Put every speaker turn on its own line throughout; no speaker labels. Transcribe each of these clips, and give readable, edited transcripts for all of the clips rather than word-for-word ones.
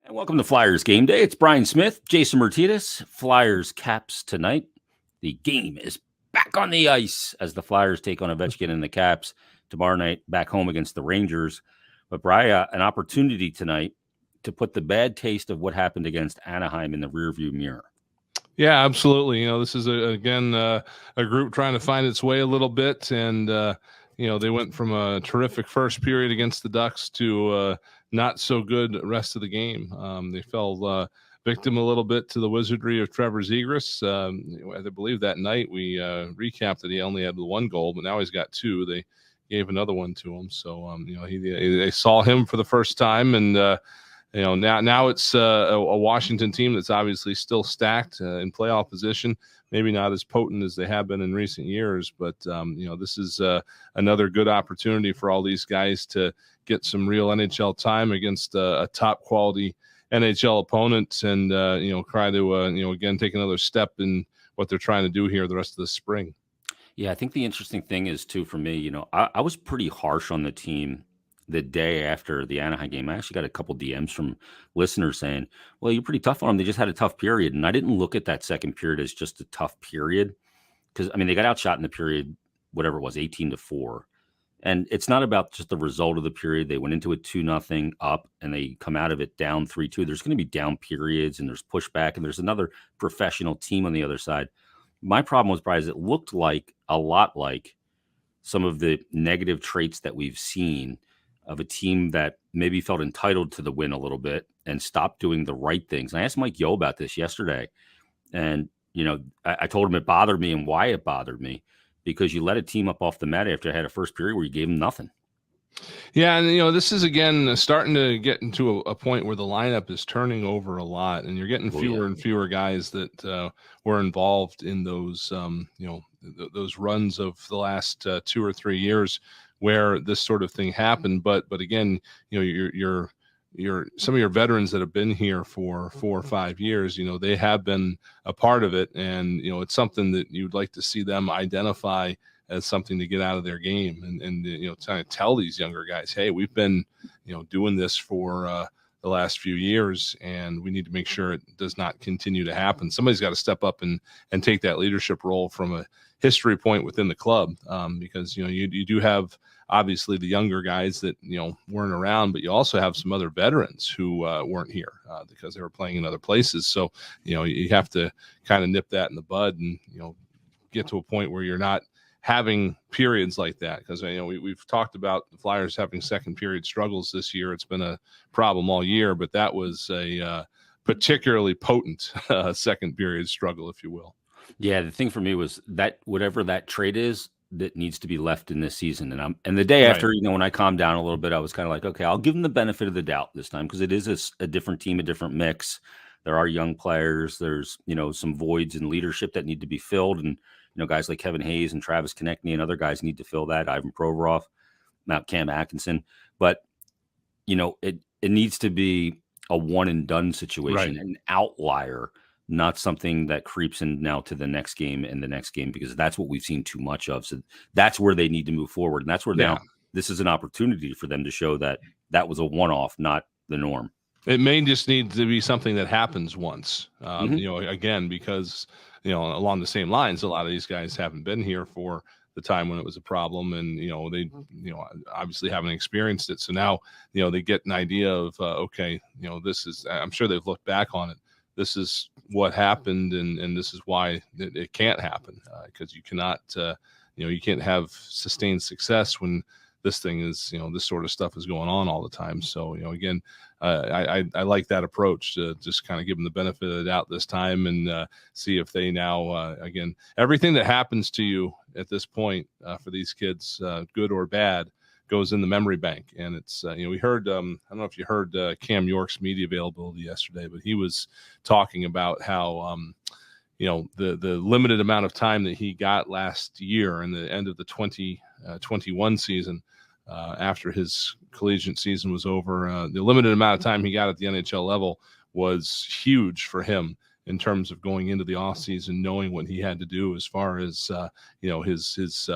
And welcome to Flyers Game Day. It's Brian Smith, Jason Martinez. Flyers Caps tonight. The game is back on the ice as the Flyers take on Ovechkin and the Caps tomorrow night back home against the Rangers. But Brian, an opportunity tonight to put the bad taste of what happened against Anaheim in the rearview mirror.
Yeah, absolutely. This is a group trying to find its way a little bit, and they went from a terrific first period against the Ducks to not so good rest of the game. They fell victim a little bit to the wizardry of Trevor Zegras. I believe that night we recapped that he only had the one goal, but now he's got two. They gave another one to him, so they saw him for the first time, and now it's a Washington team that's obviously still stacked in playoff position. Maybe not as potent as they have been in recent years, but this is another good opportunity for all these guys to get some real NHL time against a top quality NHL opponent, and try to again take another step in what they're trying to do here the rest of the spring.
Yeah, I think the interesting thing is too for me. I was pretty harsh on the team the day after the Anaheim game. I actually got a couple DMs from listeners saying, well, you're pretty tough on them. They just had a tough period. And I didn't look at that second period as just a tough period because, they got outshot in the period, whatever it was, 18-4. And it's not about just the result of the period. They went into it 2-0 up and they come out of it down 3-2. There's going to be down periods and there's pushback and there's another professional team on the other side. My problem was, Brian, it looked like a lot like some of the negative traits that we've seen of a team that maybe felt entitled to the win a little bit and stopped doing the right things. And I asked Mike Yo about this yesterday. And, I told him it bothered me and why it bothered me, because you let a team up off the mat after I had a first period where you gave them nothing.
Yeah, and this is again starting to get into a point where the lineup is turning over a lot, and you're getting fewer and fewer guys that were involved in those those runs of the last 2 or 3 years where this sort of thing happened. But again, you're some of your veterans that have been here for 4 or 5 years, they have been a part of it, and it's something that you'd like to see them identify as something to get out of their game, and trying to tell these younger guys, hey, we've been doing this for the last few years, and we need to make sure it does not continue to happen. Somebody's got to step up and take that leadership role from a history point within the club, because you do have obviously the younger guys that weren't around, but you also have some other veterans who weren't here because they were playing in other places. So you have to kind of nip that in the bud and get to a point where you're not having periods like that, because we've talked about the Flyers having second period struggles this year. It's been a problem all year, but that was a particularly potent second period struggle, if you will.
Yeah, the thing for me was that whatever that trait is, that needs to be left in this season. And the day after, when I calmed down a little bit, I was kind of like, okay, I'll give them the benefit of the doubt this time, because it is a different team, a different mix. There are young players. There's some voids in leadership that need to be filled, and guys like Kevin Hayes and Travis Konechny and other guys need to fill that. Ivan Provorov, not Cam Atkinson. But, it needs to be a one and done situation, an outlier, not something that creeps in now to the next game and the next game, because that's what we've seen too much of. So that's where they need to move forward. And that's where now this is an opportunity for them to show that that was a one-off, not the norm.
It may just need to be something that happens once, again, because, along the same lines, a lot of these guys haven't been here for the time when it was a problem, and, they, obviously haven't experienced it. So now, they get an idea of, okay, this is, I'm sure they've looked back on it. This is what happened, and this is why it can't happen, because you cannot, you can't have sustained success when this thing is, this sort of stuff is going on all the time. So, again, I like that approach to just kind of give them the benefit of the doubt this time, and see if they now, again, everything that happens to you at this point for these kids, good or bad, goes in the memory bank. And it's, we heard, I don't know if you heard Cam York's media availability yesterday, but he was talking about how, the limited amount of time that he got last year in the end of the 2021 season, after his collegiate season was over, the limited amount of time he got at the NHL level was huge for him in terms of going into the off season, knowing what he had to do as far as, his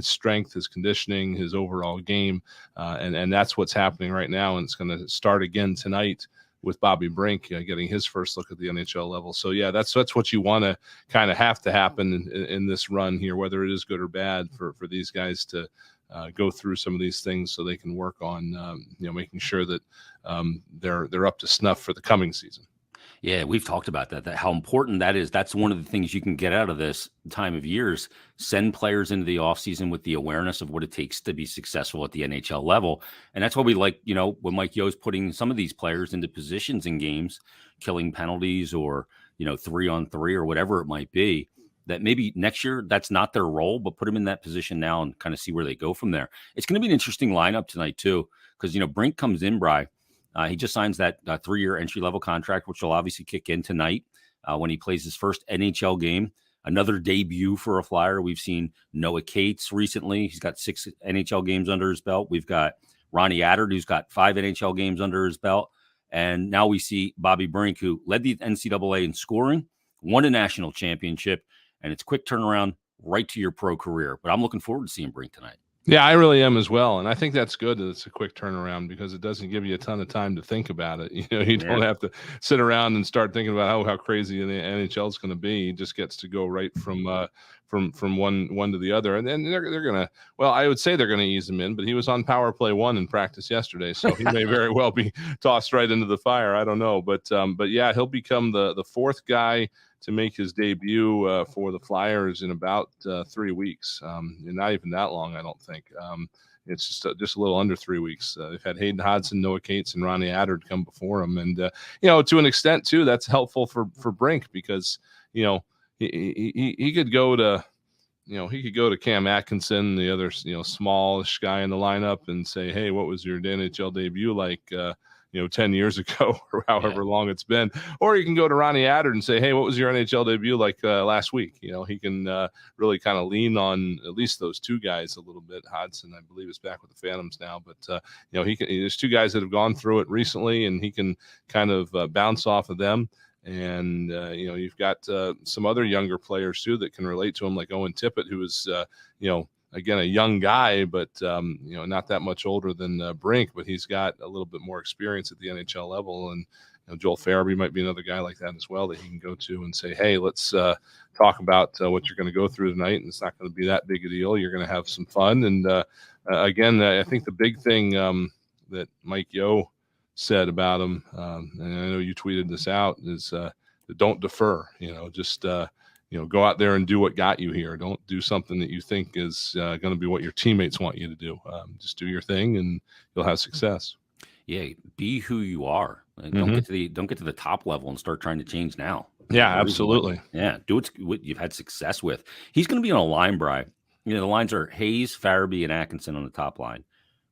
strength, his conditioning, his overall game. And that's what's happening right now. And it's going to start again tonight with Bobby Brink getting his first look at the NHL level. So yeah, that's what you want to kind of have to happen in this run here, whether it is good or bad for these guys to go through some of these things so they can work on making sure that they're up to snuff for the coming season.
Yeah, we've talked about that how important that is. That's one of the things you can get out of this time of years. Send players into the offseason with the awareness of what it takes to be successful at the NHL level. And that's why we like, when Mike Yo's putting some of these players into positions in games, killing penalties or, 3-on-3 or whatever it might be, that maybe next year that's not their role, but put them in that position now and kind of see where they go from there. It's going to be an interesting lineup tonight too, because, Brink comes in, Bry. He just signs that 3-year entry-level contract, which will obviously kick in tonight when he plays his first NHL game. Another debut for a Flyer. We've seen Noah Cates recently. He's got 6 NHL games under his belt. We've got Ronnie Attard, who's got 5 NHL games under his belt. And now we see Bobby Brink, who led the NCAA in scoring, won a national championship, and it's quick turnaround right to your pro career. But I'm looking forward to seeing Brink tonight.
Yeah, I really am as well. And I think that's good that it's a quick turnaround because it doesn't give you a ton of time to think about it. You don't have to sit around and start thinking about how crazy the NHL is going to be. He just gets to go right from one to the other. And then they're going to, well, I would say they're going to ease him in, but he was on power play 1 in practice yesterday. So he may very well be tossed right into the fire. I don't know. But yeah, he'll become the 4th guy to make his debut for the Flyers in about 3 weeks. And not even that long, I don't think. It's just a little under 3 weeks. They've had Hayden Hodgson, Noah Cates, and Ronnie Attard come before him. And, to an extent, too, that's helpful for Brink because, he could go to – he could go to Cam Atkinson, the other, smallish guy in the lineup and say, hey, what was your NHL debut like, 10 years ago or however long it's been. Or you can go to Ronnie Attard and say, hey, what was your NHL debut like last week? He can really kind of lean on at least those 2 guys a little bit. Hodgson, I believe, is back with the Phantoms now. But, there's 2 guys that have gone through it recently, and he can kind of bounce off of them. And, you've got some other younger players, too, that can relate to him, like Owen Tippett, who is, again, a young guy, but, not that much older than Brink, but he's got a little bit more experience at the NHL level. And Joel Farabee might be another guy like that as well that he can go to and say, hey, let's talk about what you're going to go through tonight. And it's not going to be that big a deal. You're going to have some fun. And again, I think the big thing that Mike Yeo said about him, and I know you tweeted this out, is don't defer, just go out there and do what got you here. Don't do something that you think is going to be what your teammates want you to do. Just do your thing and you'll have success.
Yeah, be who you are. Don't get to the top level and start trying to change now.
Yeah, absolutely.
Yeah, do what you've had success with. He's going to be on a line, Bry. The lines are Hayes, Farabee, and Atkinson on the top line.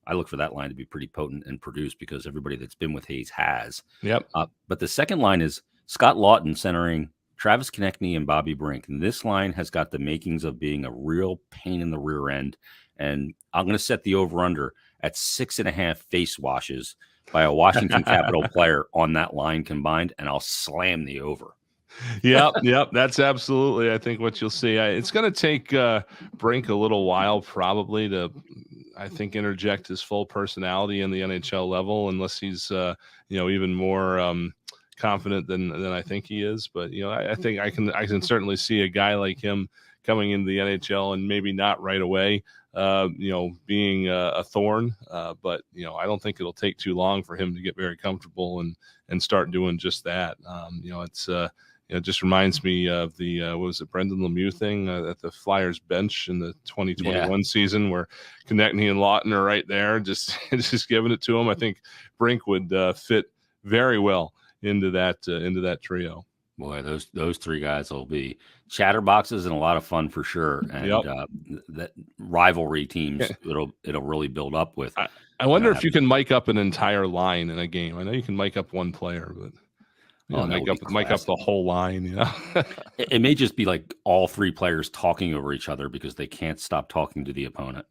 I look for that line to be pretty potent and produced because everybody that's been with Hayes has.
Yep.
But the second line is Scott Lawton centering Travis Konechny and Bobby Brink. And this line has got the makings of being a real pain in the rear end. And I'm going to set the over-under at 6.5 face washes by a Washington Capital player on that line combined, and I'll slam the over.
Yep. That's absolutely, I think, what you'll see. It's going to take Brink a little while probably to, I think, interject his full personality in the NHL level, unless he's, even more confident than I think he is. But, I think I can certainly see a guy like him coming into the NHL and maybe not right away, being a thorn. But, I don't think it'll take too long for him to get very comfortable and start doing just that. It just reminds me of the what was it, Brendan Lemieux thing at the Flyers bench in the 2021 season, where Konechny and Lawton are right there, just giving it to him. I think Brink would fit very well into that trio.
Boy, those 3 guys will be chatterboxes and a lot of fun for sure. And that rivalry teams, it'll really build up with.
I wonder if you can mic up an entire line in a game. I know you can mic up one player, but. Mic up the whole line.
It may just be like all 3 players talking over each other because they can't stop talking to the opponent.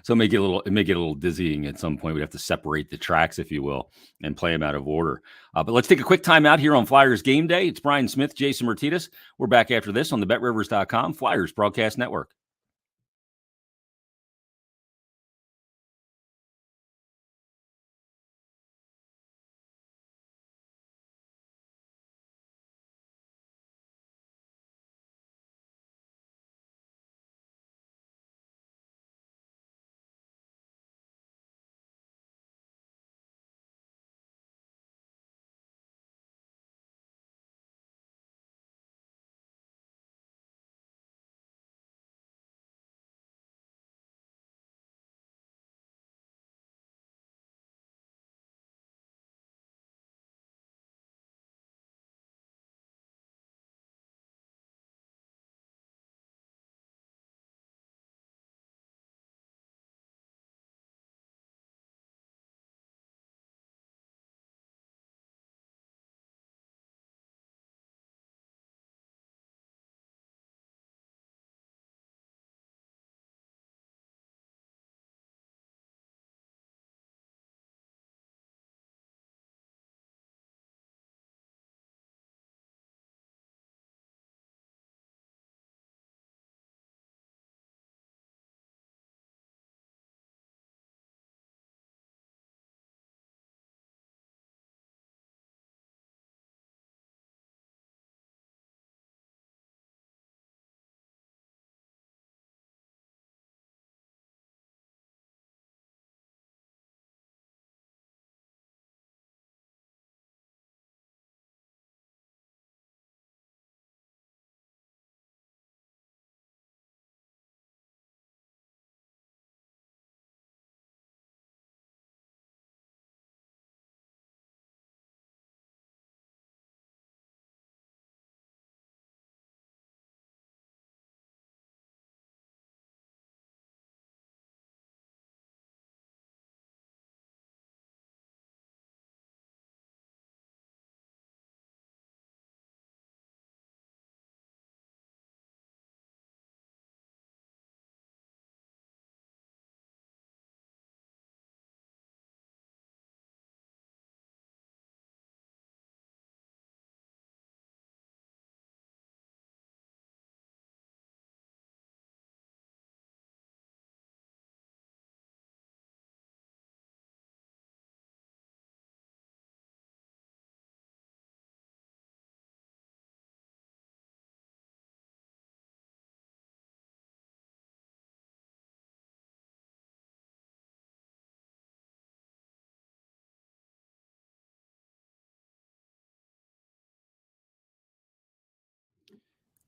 So it may get a little dizzying at some point. We have to separate the tracks, if you will, and play them out of order. But let's take a quick time out here on Flyers Game Day. It's Brian Smith, Jason Martinez. We're back after this on the BetRivers.com Flyers Broadcast Network.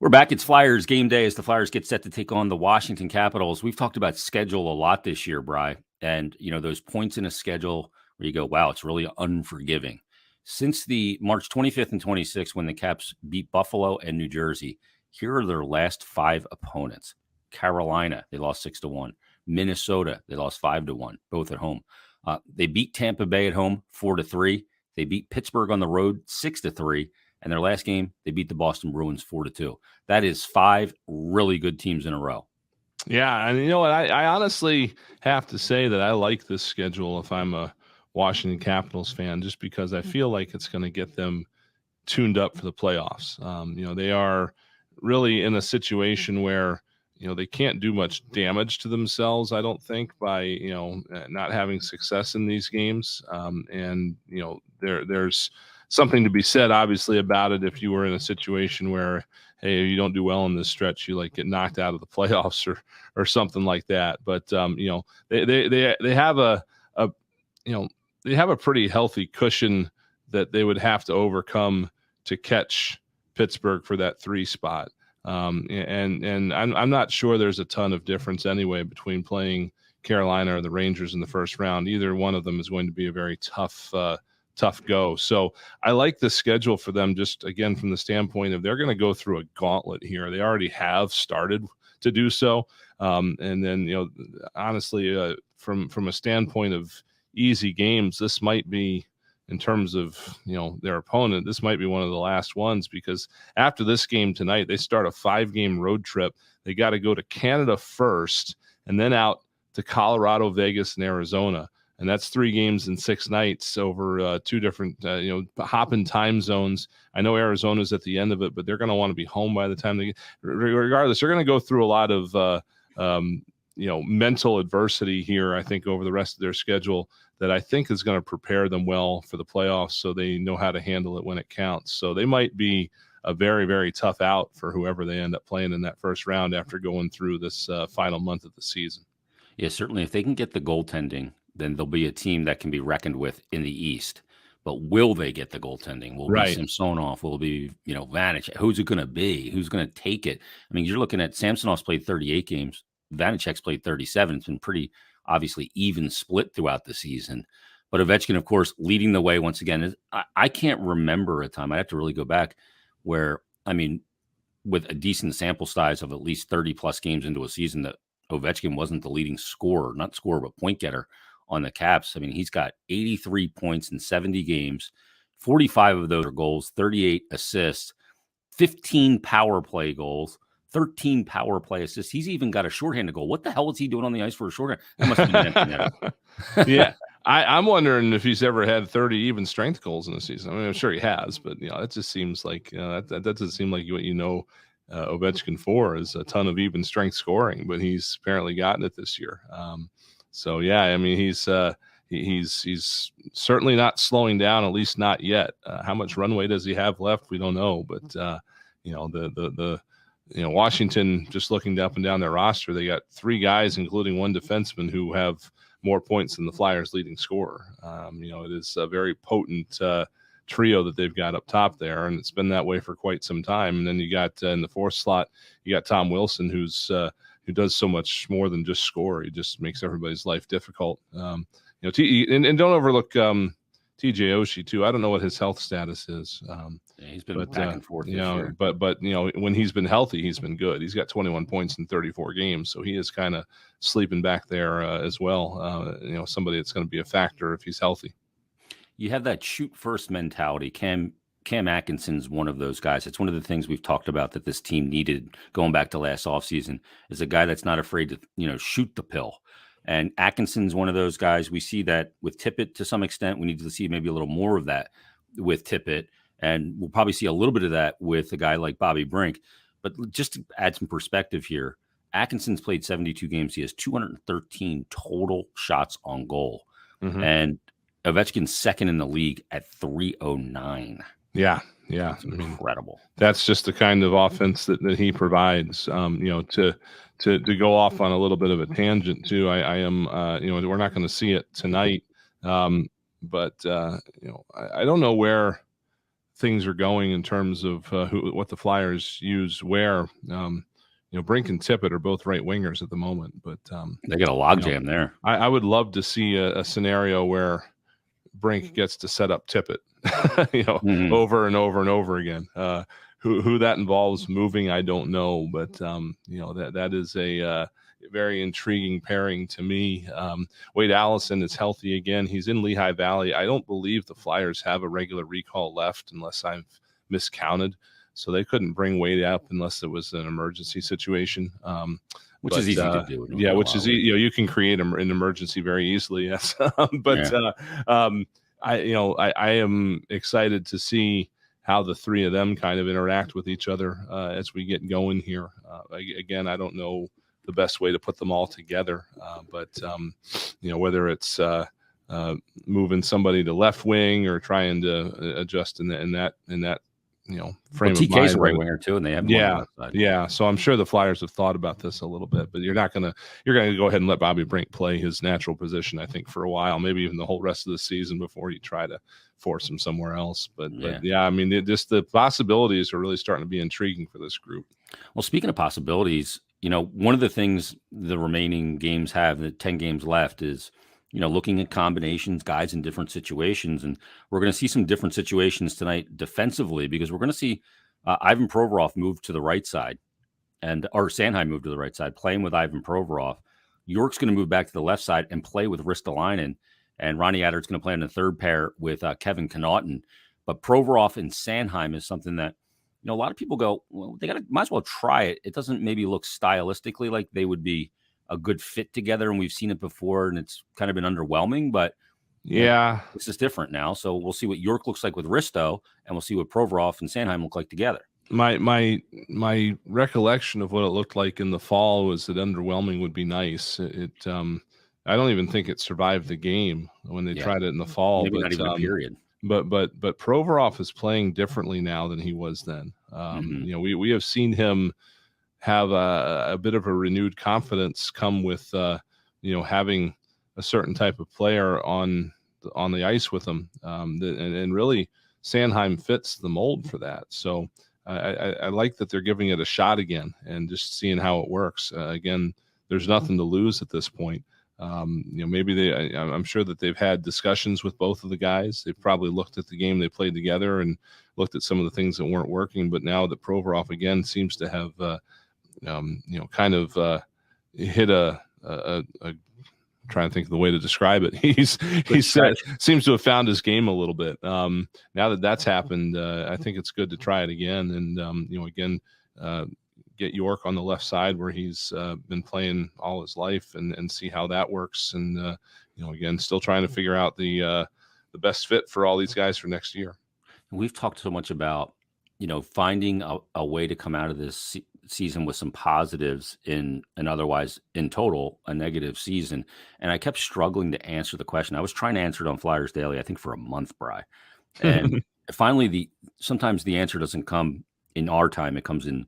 We're back. It's Flyers game day as the Flyers get set to take on the Washington Capitals. We've talked about schedule a lot this year, Bry, and those points in a schedule where you go, wow, it's really unforgiving. Since the March 25th and 26th, when the Caps beat Buffalo and New Jersey, here are their last 5 opponents. Carolina, they lost 6-1. Minnesota, they lost 5-1, both at home. They beat Tampa Bay at home 4-3. They beat Pittsburgh on the road 6-3. And their last game, they beat the Boston Bruins 4-2. That is 5 really good teams in a row.
Yeah, and you know what? I honestly have to say that I like this schedule if I'm a Washington Capitals fan, just because I feel like it's going to get them tuned up for the playoffs. They are really in a situation where they can't do much damage to themselves, I don't think, by not having success in these games. And there's something to be said, obviously, about it. If you were in a situation where, hey, you don't do well in this stretch, you get knocked out of the playoffs or something like that. But they have they have a pretty healthy cushion that they would have to overcome to catch Pittsburgh for that 3 spot. And I'm not sure there's a ton of difference anyway between playing Carolina or the Rangers in the first round. Either one of them is going to be a very tough go. So I like the schedule for them, just again from the standpoint of they're going to go through a gauntlet here. They already have started to do so. And then, honestly, from a standpoint of easy games, this might be, in terms of their opponent, this might be one of the last ones, because after this game tonight, they start a 5-game road trip. They got to go to Canada first and then out to Colorado, Vegas, and Arizona. And that's 3 games in 6 nights over 2 different, hopping time zones. I know Arizona's at the end of it, but they're going to want to be home by the time they get. Regardless, they're going to go through a lot of, mental adversity here, I think, over the rest of their schedule that I think is going to prepare them well for the playoffs, so they know how to handle it when it counts. So they might be a very, very tough out for whoever they end up playing in that first round after going through this final month of the season.
Yeah, certainly. If they can get the goaltending, then they'll be a team that can be reckoned with in the East. But will they get the goaltending? Will it be Samsonov? Will it be, Vanacek? Who's it going to be? Who's going to take it? I mean, you're looking at Samsonov's played 38 games. Vanacek's played 37. It's been pretty obviously even split throughout the season. But Ovechkin, of course, leading the way once again. I can't remember a time, I have to really go back, where, with a decent sample size of at least 30-plus games into a season, that Ovechkin wasn't the leading scorer, not scorer, but point getter on the Caps. He's got 83 points in 70 games. 45 of those are goals, 38 assists, 15 power play goals, 13 power play assists. He's even got a shorthanded goal. What the hell is he doing on the ice for a shorthand? That must have been
Yeah. I'm wondering if he's ever had 30 even strength goals in a season. I'm sure he has, but it just seems like that doesn't seem like what Ovechkin for is a ton of even strength scoring, but he's apparently gotten it this year. So yeah, he's certainly not slowing down, at least not yet. How much runway does he have left? We don't know, but Washington, just looking up and down their roster, they got 3 guys, including 1 defenseman, who have more points than the Flyers' leading scorer. It is a very potent trio that they've got up top there, and it's been that way for quite some time. And then you got in the 4th slot, you got Tom Wilson, who does so much more than just score. He just makes everybody's life difficult. And don't overlook TJ Oshie too. I don't know what his health status is.
He's been back and forth.
But when he's been healthy, he's been good. He's got 21 points in 34 games, so he is kind of sleeping back there as well. Somebody that's going to be a factor if he's healthy.
You have that shoot first mentality. Cam Atkinson's one of those guys. It's one of the things we've talked about that this team needed going back to last offseason, is a guy that's not afraid to shoot the pill. And Atkinson's one of those guys. We see that with Tippett to some extent. We need to see maybe a little more of that with Tippett. And we'll probably see a little bit of that with a guy like Bobby Brink. But just to add some perspective here, Atkinson's played 72 games. He has 213 total shots on goal. Mm-hmm. And Ovechkin's second in the league at 309.
Yeah.
It's incredible.
That's just the kind of offense that he provides. To go off on a little bit of a tangent too. I am, we're not going to see it tonight. But I don't know where things are going in terms of what the Flyers use where. Brink and Tippett are both right wingers at the moment, but
they got a logjam there.
I would love to see a scenario where Brink gets to set up Tippett, over and over and over again. Who that involves moving, I don't know, but that is a very intriguing pairing to me. Wade Allison is healthy again. He's in Lehigh Valley. I don't believe the Flyers have a regular recall left, unless I've miscounted. So they couldn't bring Wade up unless it was an emergency situation.
Which is easy to do.
Yeah, which is you can create an emergency very easily. Yes, but I am excited to see how the three of them kind of interact with each other as we get going here. Again, I don't know the best way to put them all together, but whether it's moving somebody to left wing or trying to adjust in that frame of mind.
TK's a right winger too, and they have
yeah. So I'm sure the Flyers have thought about this a little bit, but you're gonna go ahead and let Bobby Brink play his natural position, I think, for a while, maybe even the whole rest of the season before you try to force him somewhere else. But I mean, the possibilities are really starting to be intriguing for this group.
Well, speaking of possibilities, one of the things the remaining games have, the 10 games left, is looking at combinations, guys in different situations. And we're going to see some different situations tonight defensively, because we're going to see Ivan Provorov move to the right side, or Sanheim move to the right side, playing with Ivan Provorov. York's going to move back to the left side and play with Ristolainen, and Ronnie Adler's going to play in the third pair with Kevin Connaughton. But Provorov and Sanheim is something that, a lot of people go, well, might as well try it. It doesn't maybe look stylistically like they would be a good fit together, and we've seen it before, and it's kind of been underwhelming, but this is different now. So we'll see what York looks like with Risto, and we'll see what Provorov and Sanheim look like together.
My recollection of what it looked like in the fall was that underwhelming would be nice. I don't even think it survived the game when they tried it in the fall.
Maybe not even a period.
But Provorov is playing differently now than he was then. We have seen him have a bit of a renewed confidence come with having a certain type of player on the ice with him, and really Sanheim fits the mold for that. So I like that they're giving it a shot again and just seeing how it works. Again, there's nothing to lose at this point. Maybe I'm sure that they've had discussions with both of the guys. They've probably looked at the game they played together and looked at some of the things that weren't working. But now that Provorov again seems to have kind of hit a trying to think of the way to describe it. Seems to have found his game a little bit. Now that that's happened, I think it's good to try it again. And, get York on the left side where he's been playing all his life and see how that works. And, again, still trying to figure out the best fit for all these guys for next year.
We've talked so much about, finding a way to come out of this season with some positives in an otherwise in total a negative season. And I kept struggling to answer the question. I was trying to answer it on Flyers Daily, I think for a month, Bri. And finally, sometimes the answer doesn't come in our time. It comes in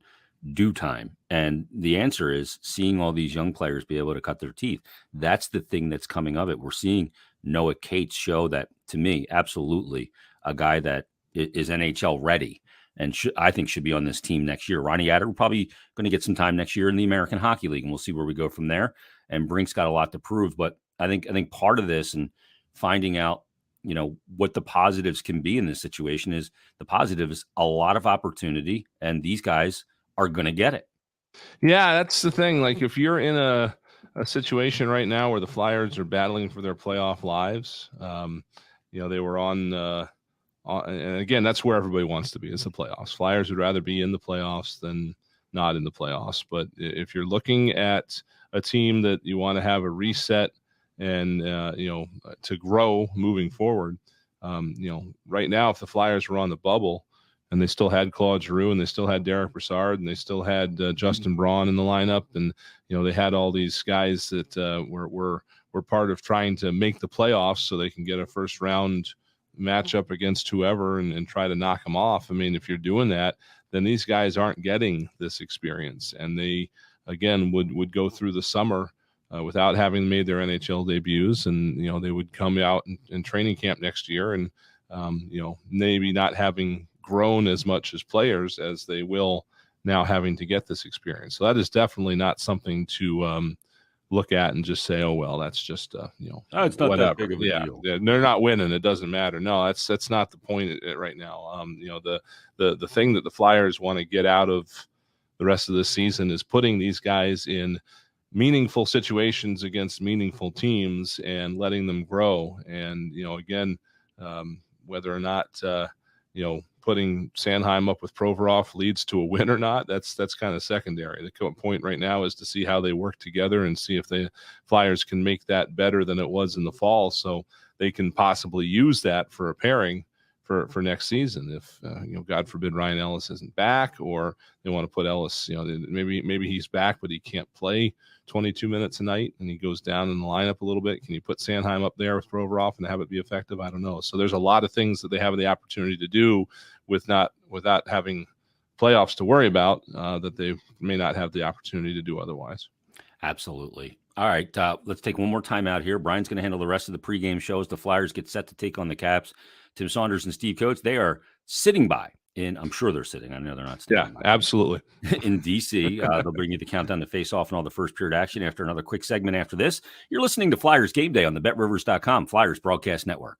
due time. And the answer is seeing all these young players be able to cut their teeth. That's the thing that's coming of it. We're seeing Noah Cates show that, to me, absolutely a guy that is NHL ready and I think should be on this team next year. Ronnie Adler probably going to get some time next year in the American Hockey League, and we'll see where we go from there. And Brink's got a lot to prove, but I think part of this and finding out, what the positives can be in this situation is the positive is a lot of opportunity, and these guys are going to get it.
Yeah, that's the thing. Like if you're in a situation right now where the Flyers are battling for their playoff lives, they were on and again, that's where everybody wants to be, is the playoffs. Flyers would rather be in the playoffs than not in the playoffs. But if you're looking at a team that you want to have a reset and, to grow moving forward, right now, if the Flyers were on the bubble and they still had Claude Giroux and they still had Derek Brassard and they still had Justin Braun in the lineup, and, they had all these guys that were part of trying to make the playoffs so they can get a first round matchup against whoever and try to knock them off. I mean, if you're doing that, then these guys aren't getting this experience, and they again would go through the summer without having made their NHL debuts, and they would come out in training camp next year and maybe not having grown as much as players as they will now having to get this experience. So that is definitely not something to look at and just say, oh, well, that's just,
it's not
whatever.
that big of a deal.
They're not winning. It doesn't matter. No, that's not the point right now. The thing that the Flyers want to get out of the rest of the season is putting these guys in meaningful situations against meaningful teams and letting them grow. And, again, whether or not, putting Sanheim up with Provorov leads to a win or not, that's kind of secondary. The point right now is to see how they work together and see if the Flyers can make that better than it was in the fall, so they can possibly use that for a pairing for next season. If God forbid Ryan Ellis isn't back, or they want to put Ellis, maybe he's back but he can't play 22 minutes a night and he goes down in the lineup a little bit. Can you put Sanheim up there with Provorov and have it be effective? I don't know. So there's a lot of things that they have the opportunity to do without having playoffs to worry about that they may not have the opportunity to do otherwise.
Absolutely. All right, let's take one more time out here. Brian's going to handle the rest of the pregame shows. The Flyers get set to take on the Caps. Tim Saunders and Steve Coates, they are sitting by. I'm sure they're sitting. I know they're not standing.
Yeah, absolutely.
In D.C., they'll bring you the countdown to face-off and all the first period action after another quick segment after this. You're listening to Flyers Game Day on the BetRivers.com Flyers Broadcast Network.